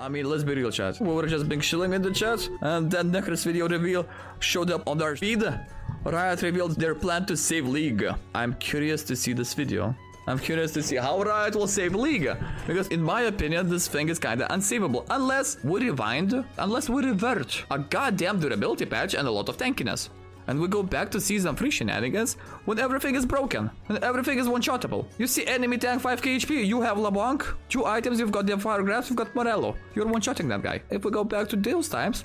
I mean, let's be real, chat. We were just been chilling in the chat, and then Necrit's video reveal showed up on our feed. Riot revealed their plan to save League. I'm curious to see this video. I'm curious to see how Riot will save League, because in my opinion, this thing is kinda unsavable, unless we revert a goddamn durability patch and a lot of tankiness. And we go back to Season 3 shenanigans when everything is broken, when everything is one-shottable. You see enemy tank 5k HP, you have LeBlanc, 2 items, you've got the Fire Grabs, you've got Morello. You're one-shotting that guy. If we go back to those times,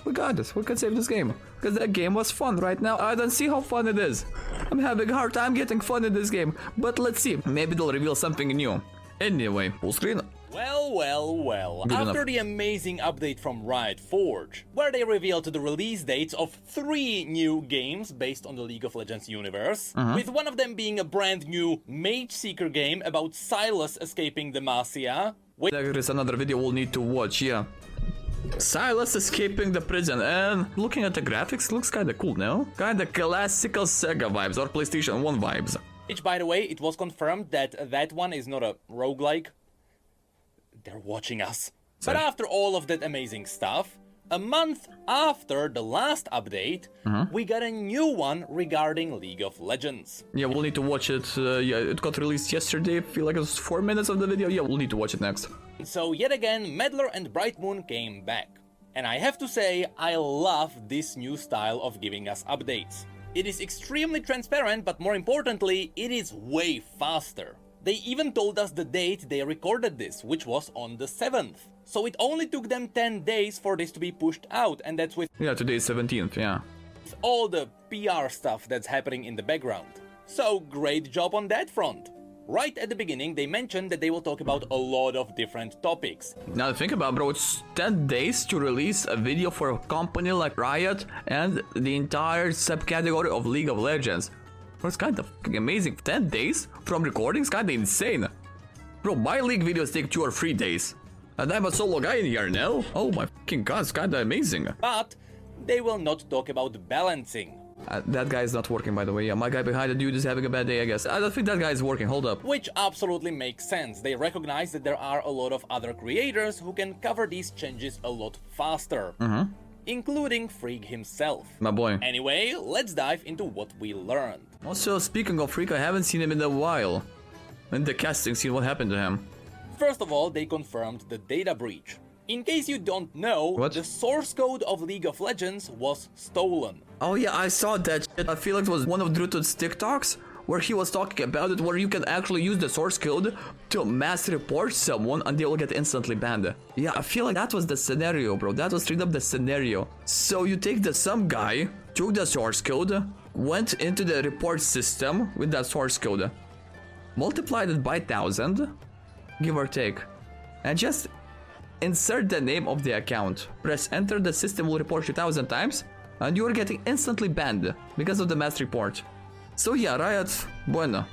we got this, we can save this game. Because that game was fun. Right now, I don't see how fun it is. I'm having a hard time getting fun in this game. But let's see, maybe they'll reveal something new. Anyway, full screen. Well, after the amazing update from Riot Forge, where they revealed the release dates of 3 new games based on the League of Legends universe, with one of them being a brand new Mage Seeker game about Silas escaping Demacia. There is another video we'll need to watch, yeah. Silas escaping the prison, and looking at the graphics, looks kinda cool, no? Kinda classical Sega vibes or PlayStation 1 vibes. Which, by the way, it was confirmed that that one is not a roguelike. They're watching us. Sorry. But after all of that amazing stuff, a month after the last update, we got a new one regarding League of Legends. Yeah, we'll need to watch it. Yeah, it got released yesterday. I feel like it was 4 minutes of the video. Yeah, we'll need to watch it next. So yet again, Meddler and Brightmoon came back. And I have to say, I love this new style of giving us updates. It is extremely transparent, but more importantly, it is way faster. They even told us the date they recorded this, which was on the 7th. So it only took them 10 days for this to be pushed out, and that's with Yeah, today is 17th, yeah. all the PR stuff that's happening in the background. So great job on that front. Right at the beginning, they mentioned that they will talk about a lot of different topics. Now think about it, bro, it's 10 days to release a video for a company like Riot and the entire subcategory of League of Legends. It's kind of amazing. 10 days from recording is kind of insane. Bro, my League videos take 2 or 3 days. And I'm a solo guy in here now. Oh my fucking god, it's kind of amazing. But they will not talk about balancing. That guy is not working, by the way. Yeah, my guy behind the dude is having a bad day, I guess. I don't think that guy is working. Hold up. Which absolutely makes sense. They recognize that there are a lot of other creators who can cover these changes a lot faster. Including Freak himself. My boy. Anyway, let's dive into what we learned. Also, speaking of Freak, I haven't seen him in a while. In the casting scene, what happened to him? First of all, they confirmed the data breach. In case you don't know, the source code of League of Legends was stolen. Oh yeah, I saw that shit. I feel like it was one of Drutut's TikToks where he was talking about it, where you can actually use the source code to mass report someone and they will get instantly banned. Yeah, I feel like that was the scenario, bro. That was straight up the scenario. So you take some guy, took the source code, went into the report system with that source code, multiplied it by 1,000, give or take, and just insert the name of the account. Press enter, the system will report you 1,000 times, and you are getting instantly banned because of the mass report. So yeah, Riot, bueno.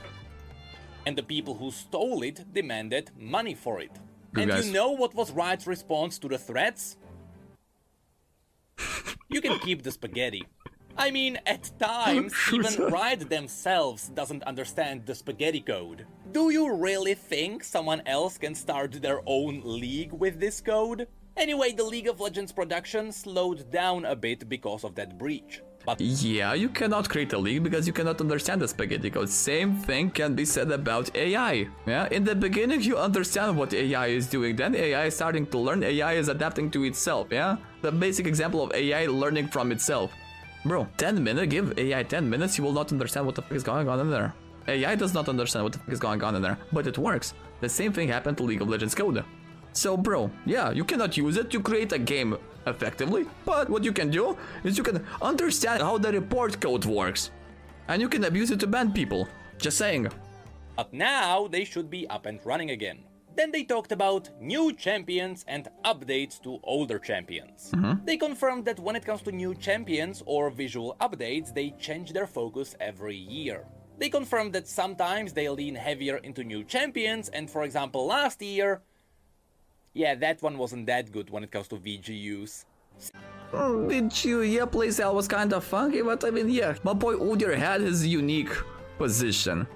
And the people who stole it demanded money for it. Good and guys. you know what was Riot's response to the threats? You can keep the spaghetti. I mean, at times, even Riot themselves doesn't understand the spaghetti code. Do you really think someone else can start their own league with this code? Anyway, the League of Legends production slowed down a bit because of that breach. But yeah, you cannot create a league because you cannot understand the spaghetti code. Same thing can be said about AI. Yeah, in the beginning you understand what AI is doing, then AI is starting to learn, AI is adapting to itself, yeah? The basic example of AI learning from itself. Bro, 10 minutes, give AI 10 minutes, you will not understand what the fuck is going on in there. AI does not understand what the fuck is going on in there, but it works. The same thing happened to League of Legends code. So bro, yeah, you cannot use it to create a game effectively, but what you can do is you can understand how the report code works. And you can abuse it to ban people. Just saying. But now they should be up and running again. Then they talked about new champions and updates to older champions. They confirmed that when it comes to new champions or visual updates, they change their focus every year. They confirmed that sometimes they lean heavier into new champions, and for example last year, yeah, that one wasn't that good when it comes to VGUs. VGU, yeah, playstyle was kind of funky, but I mean, yeah, my boy Udyr had his unique position.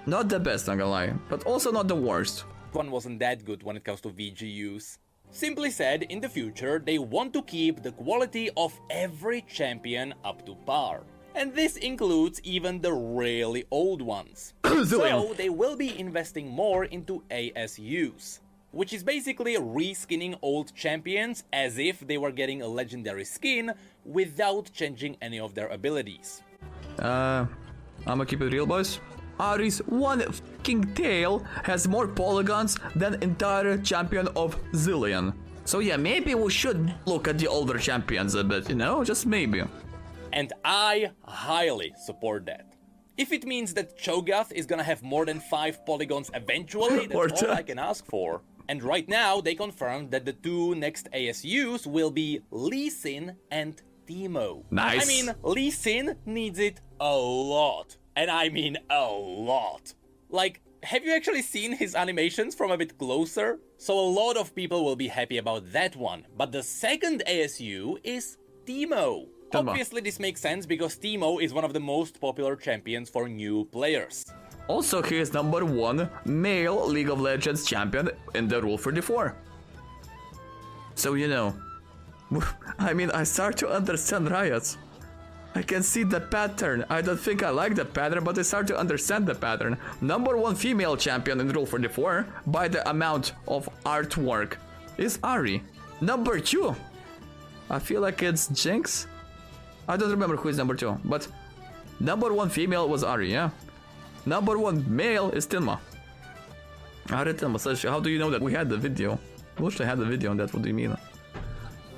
Not the best, I'm gonna lie, but also not the worst. One wasn't that good when it comes to VGUs. Simply said, in the future, they want to keep the quality of every champion up to par. And this includes even the really old ones. So they will be investing more into ASUs, which is basically reskinning old champions as if they were getting a legendary skin without changing any of their abilities. I'ma keep it real, boys. Ahri's one fucking tail has more polygons than entire champion of Zillion. So yeah, maybe we should look at the older champions a bit, you know? Just maybe. And I highly support that. If it means that Cho'Gath is gonna have more than 5 polygons eventually, that's all I can ask for. And right now, they confirmed that the 2 next ASUs will be Lee Sin and Teemo. Nice. I mean, Lee Sin needs it a lot. And I mean a lot. Like, have you actually seen his animations from a bit closer? So a lot of people will be happy about that one. But the second ASU is Teemo. Obviously this makes sense because Teemo is one of the most popular champions for new players. Also, he is #1 male League of Legends champion in the Rule 34. So you know, I mean, I start to understand Riot. I can see the pattern. I don't think I like the pattern, but I start to understand the pattern. #1 female champion in Rule 44 by the amount of artwork is Ahri. #2, I feel like it's Jinx. I don't remember who is #2, but #1 female was Ahri, yeah? #1 male is Tinma. Ahri Tinma, how do you know that we had the video? We wish I had the video on that, what do you mean?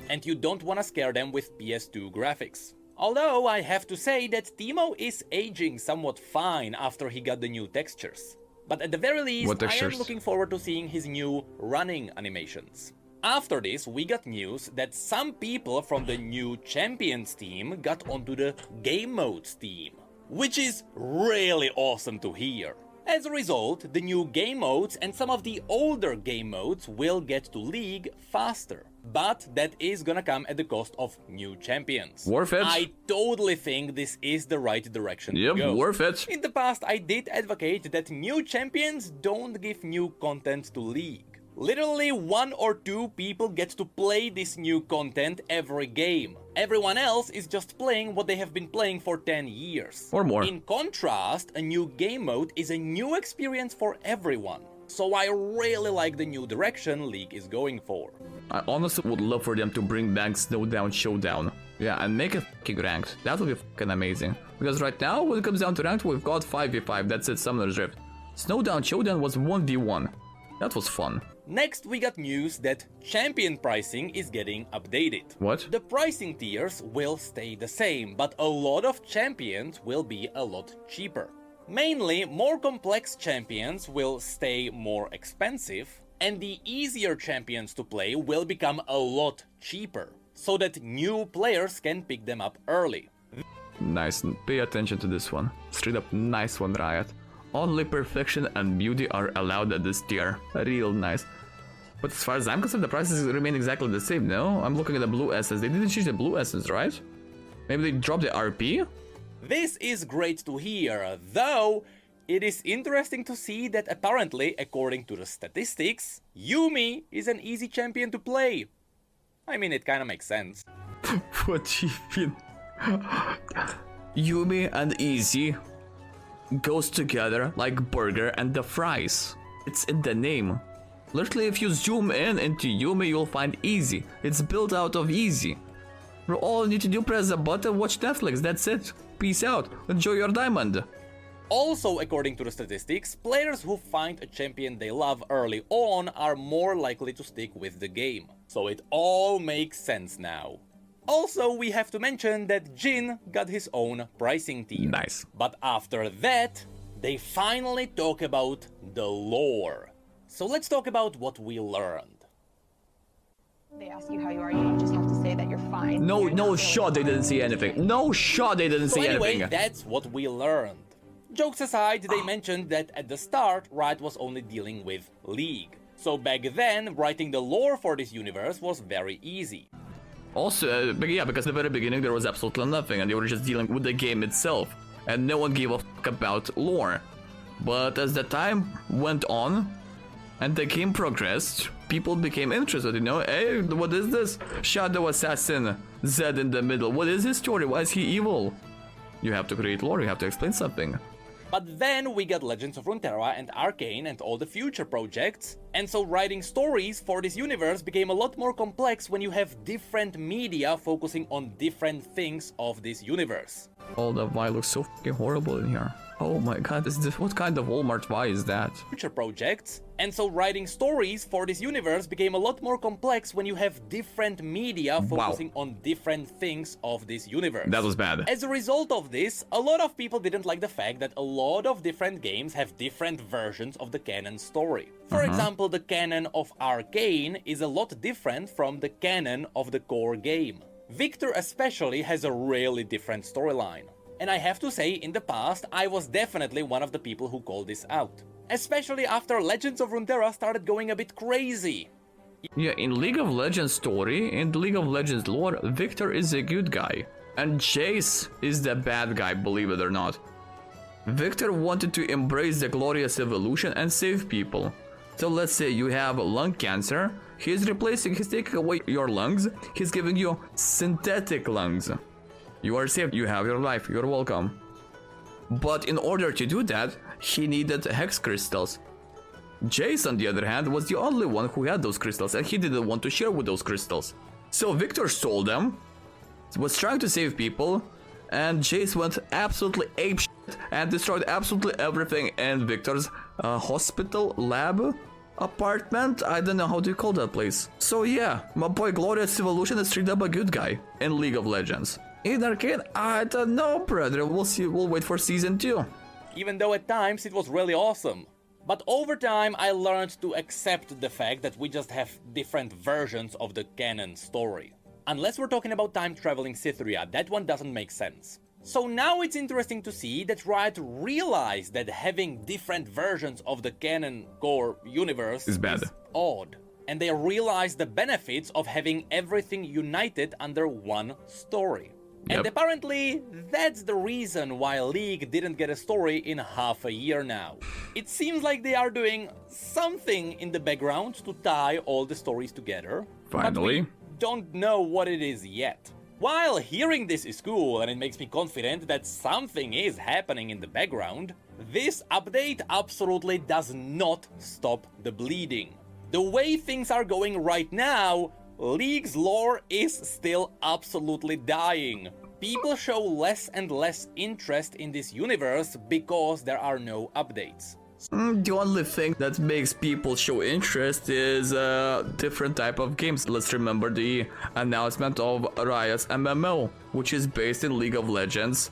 And you don't want to scare them with PS2 graphics. Although I have to say that Teemo is aging somewhat fine after he got the new textures. But at the very least, I am looking forward to seeing his new running animations. After this, we got news that some people from the new Champions team got onto the Game Modes team, which is really awesome to hear. As a result, the new game modes and some of the older game modes will get to League faster. But that is gonna come at the cost of new champions. Worth it. I totally think this is the right direction to go. Yep, worth it. In the past, I did advocate that new champions don't give new content to League. Literally 1 or 2 people get to play this new content every game. Everyone else is just playing what they have been playing for 10 years. Or more. In contrast, a new game mode is a new experience for everyone. So I really like the new direction League is going for. I honestly would love for them to bring back Snowdown Showdown. Yeah, and make it fucking ranked. That would be fucking amazing. Because right now, when it comes down to ranked, we've got 5v5, that's it, Summoner's Rift. Snowdown Showdown was 1v1. That was fun. Next, we got news that champion pricing is getting updated. What? The pricing tiers will stay the same, but a lot of champions will be a lot cheaper. Mainly, more complex champions will stay more expensive, and the easier champions to play will become a lot cheaper, so that new players can pick them up early. Nice, pay attention to this one. Straight up nice one, Riot. Only perfection and beauty are allowed at this tier. Real nice. But as far as I'm concerned, the prices remain exactly the same, no? I'm looking at the blue essence. They didn't change the blue essence, right? Maybe they dropped the RP? This is great to hear, though it is interesting to see that apparently, according to the statistics, Yuumi is an easy champion to play. I mean, it kinda makes sense. What do you mean? Yuumi and easy goes together like burger and the fries. It's in the name. Literally, if you zoom in into Yuumi, you'll find easy. It's built out of easy. All you need to do, press a button, watch Netflix, that's it. Peace out, enjoy your diamond. Also, according to the statistics, players who find a champion they love early on are more likely to stick with the game. So it all makes sense now. Also, we have to mention that Jhin got his own pricing tier. Nice. But after that, they finally talk about the lore. So let's talk about what we learned. They ask you how you are, you just have to say that you're fine. No shot they didn't see anything. No shot they didn't see Anyway, anything. that's what we learned. Jokes aside, they mentioned that at the start, Riot was only dealing with League. So back then, writing the lore for this universe was very easy. Also, yeah, because at the very beginning there was absolutely nothing and they were just dealing with the game itself. And no one gave a fuck about lore. But as the time went on, And the game progressed. People became interested, you know? Hey, what is this? Shadow Assassin Z in the middle. What is his story? Why is he evil? You have to create lore, you have to explain something. But then we got Legends of Runeterra and Arcane and all the future projects, and so writing stories for this universe became a lot more complex when you have different media focusing on different things of this universe. All the Y looks so fucking horrible in here. Oh my god, what kind of Walmart Y is that? Future projects, and so writing stories for this universe became a lot more complex when you have different media focusing on different things of this universe. That was bad. As a result of this, a lot of people didn't like the fact that a lot of different games have different versions of the canon story. For example, the canon of Arcane is a lot different from the canon of the core game. Victor especially has a really different storyline. And I have to say, in the past, I was definitely one of the people who called this out. Especially after Legends of Runeterra started going a bit crazy. Yeah, in League of Legends story, in the League of Legends lore, Victor is a good guy. And Jace is the bad guy, believe it or not. Victor wanted to embrace the glorious evolution and save people. So let's say you have lung cancer, he's taking away your lungs, he's giving you synthetic lungs. You are safe, you have your life, you're welcome. But in order to do that, he needed hex crystals. Jace, on the other hand, was the only one who had those crystals, and he didn't want to share with those crystals. So Victor stole them, was trying to save people, and Jace went absolutely apeshit and destroyed absolutely everything in Victor's hospital, lab, apartment. I don't know how to call that place. So yeah, my boy Glorious Evolution is straight up a good guy in League of Legends. In Arcane, I don't know, brother. We'll see. We'll wait for season 2. Even though at times it was really awesome. But over time, I learned to accept the fact that we just have different versions of the canon story. Unless we're talking about time-traveling Cytheria, that one doesn't make sense. So now it's interesting to see that Riot realized that having different versions of the canon core universe is bad. Odd. And they realized the benefits of having everything united under one story. Yep. And apparently, that's the reason why League didn't get a story in half a year now. It seems like they are doing something in the background to tie all the stories together. Finally. But we don't know what it is yet. While hearing this is cool and it makes me confident that something is happening in the background, this update absolutely does not stop the bleeding. The way things are going right now, League's lore is still absolutely dying. People show less and less interest in this universe because there are no updates. The only thing that makes people show interest is different type of games. Let's remember the announcement of Riot's MMO, which is based in League of Legends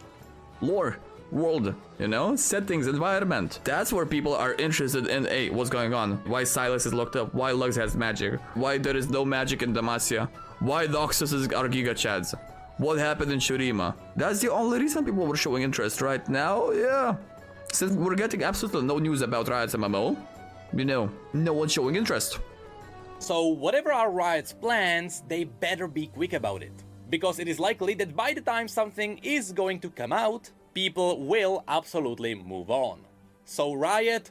lore, world, you know, settings, environment. That's where people are interested in, hey, what's going on? Why Silas is locked up? Why Lux has magic? Why there is no magic in Demacia? Why Noxus are Giga Chads? What happened in Shurima? That's the only reason people were showing interest right now, yeah. Since we're getting absolutely no news about Riot's MMO, you know, no one's showing interest. So whatever are Riot's plans, they better be quick about it. Because it is likely that by the time something is going to come out, people will absolutely move on. So Riot,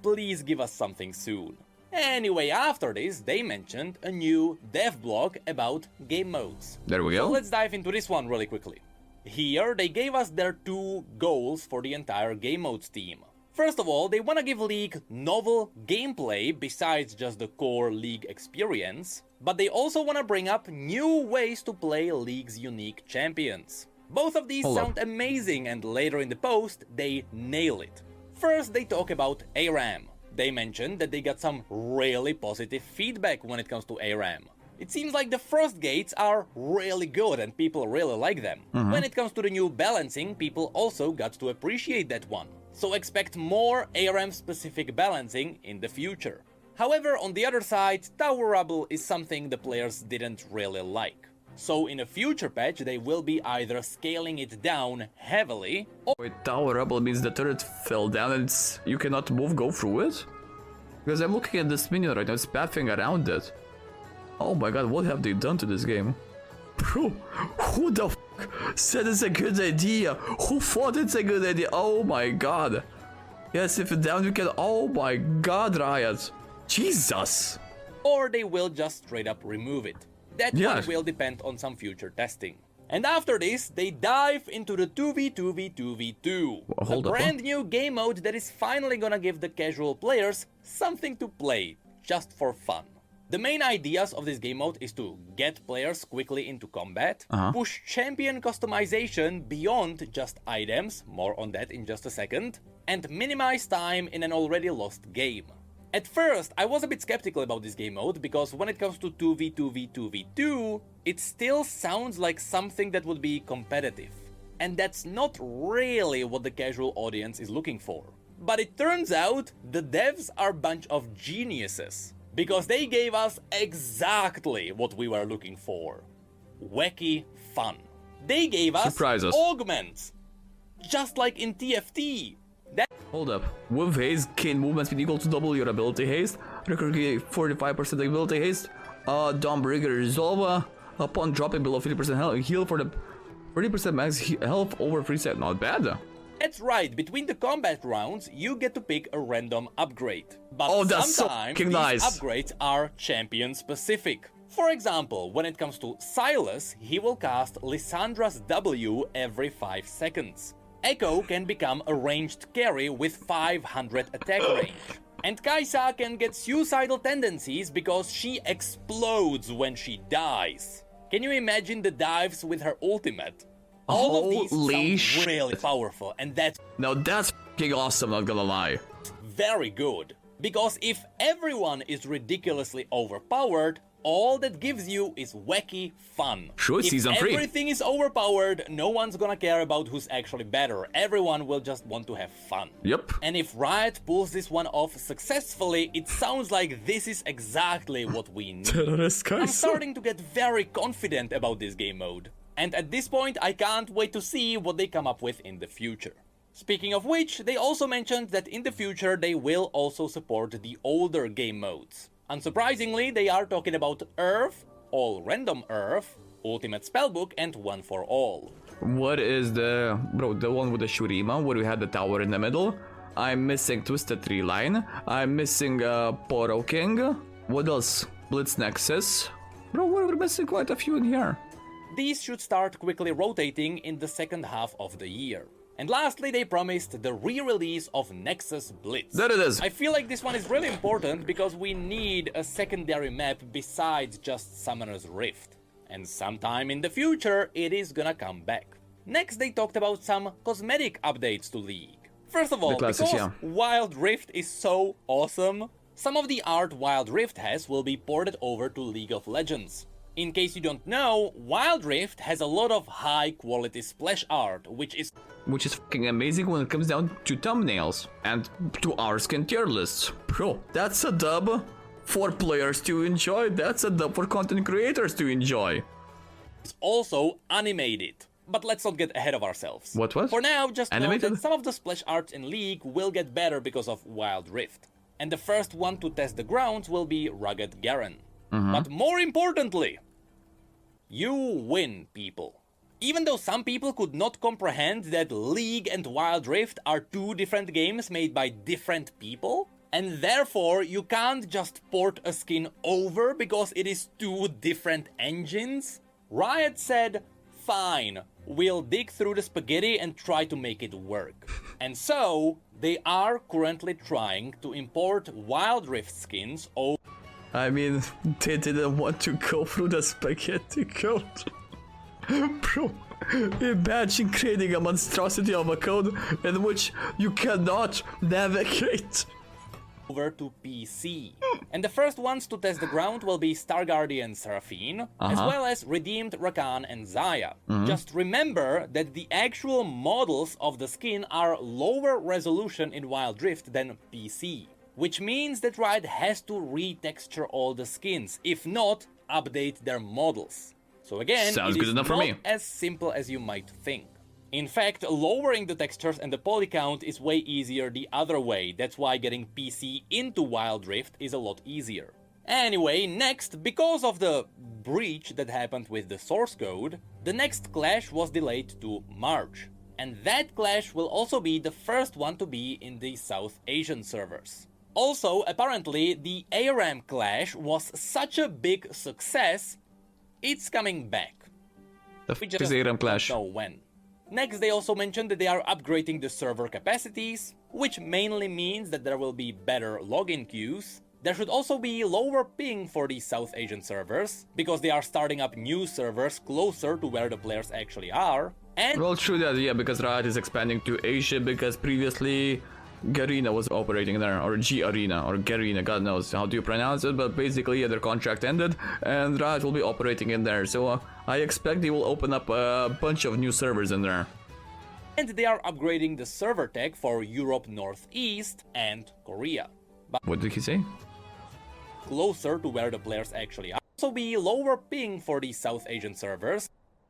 please give us something soon. Anyway, after this, they mentioned a new dev blog about game modes. There we go. So let's dive into this one really quickly. Here, they gave us their 2 goals for the entire game modes team. First of all, they want to give League novel gameplay besides just the core League experience, but they also want to bring up new ways to play League's unique champions. Both of these sound amazing, and later in the post, they nail it. First, they talk about ARAM. They mentioned that they got some really positive feedback when it comes to ARAM. It seems like the frost gates are really good and people really like them. When it comes to the new balancing, people also got to appreciate that one. So expect more ARAM specific balancing in the future. However, on the other side, Tower Rubble is something the players didn't really like. So in a future patch, they will be either scaling it down heavily or... Wait, Tower Rubble means the turret fell down and you cannot go through it? Because I'm looking at this minion right now, it's pathing around it. Oh my god, what have they done to this game? Bro, who the f said it's a good idea? Who thought it's a good idea? Oh my god. Yes, if it's down you can... Oh my god, Riot. Jesus! or they will just straight up remove it. That Yeah. one will depend on some future testing. And after this, they dive into the 2v2v2v2, a Hold up, brand new game mode that is finally gonna give the casual players something to play, just for fun. The main ideas of this game mode is to get players quickly into combat, push champion customization beyond just items, more on that in just a second, and minimize time in an already lost game. At first, I was a bit skeptical about this game mode because when it comes to 2v2v2v2, it still sounds like something that would be competitive. And that's not really what the casual audience is looking for. But it turns out the devs are a bunch of geniuses, because they gave us exactly what we were looking for. Wacky fun. They gave us Surprise us. augments, just like in TFT. Hold up. With haste, gain movement speed equal to double your ability haste. Recurring 45% ability haste. Dawnbreaker resolve. Upon dropping below 50% health, heal for the 30% max health over 3 seconds. Not bad. That's right, between the combat rounds, you get to pick a random upgrade. But Oh, that's so sometimes fucking these nice. upgrades are champion specific. For example, when it comes to Silas, he will cast Lissandra's W every 5 seconds. Echo can become a ranged carry with 500 attack range. And Kaisa can get suicidal tendencies because she explodes when she dies. Can you imagine the dives with her ultimate? All of these Holy sound really powerful, and that's Now that's fucking awesome, not gonna lie. very good. Because if everyone is ridiculously overpowered, all that gives you is wacky fun. Sure, if season 3. everything is overpowered, no one's gonna care about who's actually better. Everyone will just want to have fun. Yep. And if Riot pulls this one off successfully, it sounds like this is exactly what we need. I'm starting to get very confident about this game mode. And at this point, I can't wait to see what they come up with in the future. Speaking of which, they also mentioned that in the future they will also support the older game modes. Unsurprisingly, they are talking about Earth, All Random Earth, Ultimate Spellbook, and One for All. What is the... Bro, the one with the Shurima, where we had the tower in the middle? I'm missing Twisted Tree Line. I'm missing Poro King. What else? Blitz Nexus. Bro, we're missing quite a few in here. These should start quickly rotating in the second half of the year. And lastly, they promised the re-release of Nexus Blitz. There it is. I feel like this one is really important because we need a secondary map besides just Summoner's Rift. And sometime in the future, it is gonna come back. Next, they talked about some cosmetic updates to League. First of all, classics, because yeah. Wild Rift is so awesome, some of the art Wild Rift has will be ported over to League of Legends. In case you don't know, Wild Rift has a lot of high quality splash art, which is fucking amazing when it comes down to thumbnails and to our skin tier lists. Bro, that's a dub for players to enjoy. That's a dub for content creators to enjoy. also animated. But let's not get ahead of ourselves. What was? For now, just know Animated? that some of the splash arts in League will get better because of Wild Rift. And the first one to test the grounds will be Rugged Garen. But more importantly, you win, people. Even though some people could not comprehend that League and Wild Rift are two different games made by different people, and therefore you can't just port a skin over because it is two different engines, Riot said, fine, we'll dig through the spaghetti and try to make it work. And so, they are currently trying to import Wild Rift skins over. I mean, they didn't want to go through the spaghetti code. Bro, imagine creating a monstrosity of a code in which you cannot navigate. Over to PC. And the first ones to test the ground will be Star Guardian Seraphine, as well as Redeemed Rakan and Zaya. Just remember that the actual models of the skin are lower resolution in Wild Rift than PC, which means that Riot has to retexture all the skins, if not, update their models. So again, Sounds it good is enough for not me. as simple as you might think. In fact, lowering the textures and the poly count is way easier the other way. That's why getting PC into Wild Rift is a lot easier. Anyway, next, because of the breach that happened with the source code, the next clash was delayed to March. And that clash will also be the first one to be in the South Asian servers. Also, apparently, the ARAM clash was such a big success, it's coming back. The We f just is ARAM Clash? don't know when. Next, they also mentioned that they are upgrading the server capacities, which mainly means that there will be better login queues. There should also be lower ping for the South Asian servers, because they are starting up new servers closer to where the players actually are. And Well, true that, yeah, because Riot is expanding to Asia, because previously Garena was operating there, or G-Arena, or Garena, God knows how do you pronounce it, but basically, yeah, their contract ended, and Riot will be operating in there, so I expect they will open up a bunch of new servers in there. they are upgrading the server tech for Europe Northeast and Korea. What did he say? Closer to where the players actually are. Also be lower ping for the South Asian servers.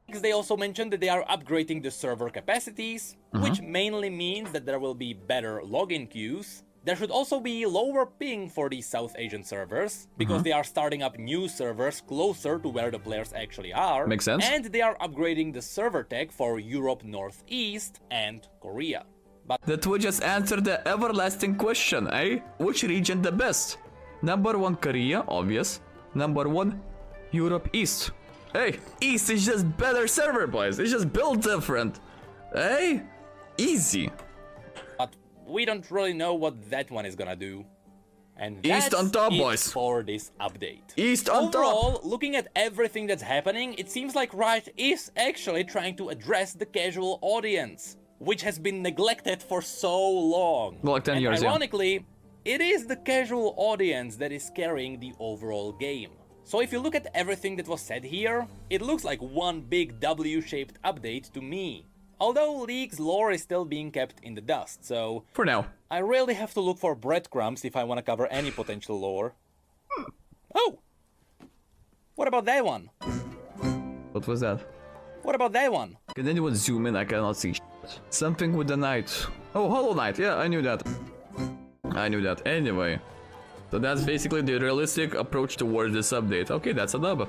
They also mentioned that they are upgrading the server capacities, which mainly means that there will be better login queues. There should also be lower ping for the South Asian servers, because they are starting up new servers closer to where the players actually are. Makes sense. And they are upgrading the server tech for Europe Northeast and Korea. That would just answer the everlasting question, eh? Which region the best? Number 1 Korea, obvious. Number 1 Europe East. Hey, East is just better server, boys. It's just built different. Hey, easy. But we don't really know what that one is gonna do. And East that's on top, it boys. for this update. East on top. Overall, looking at everything that's happening, it seems like Riot is actually trying to address the casual audience, which has been neglected for so long. Well, like 10 and years, yeah. ironically, it is the casual audience that is carrying the overall game. So if you look at everything that was said here, it looks like one big W-shaped update to me. Although League's lore is still being kept in the dust, so For now. I really have to look for breadcrumbs if I want to cover any potential lore. Oh! What about that one? What was that? What about that one? Can anyone zoom in? I cannot see shit. Something with the knight. Oh, Hollow Knight. Yeah, I knew that. I knew that. Anyway. So that's basically the realistic approach towards this update. Okay, that's a dub.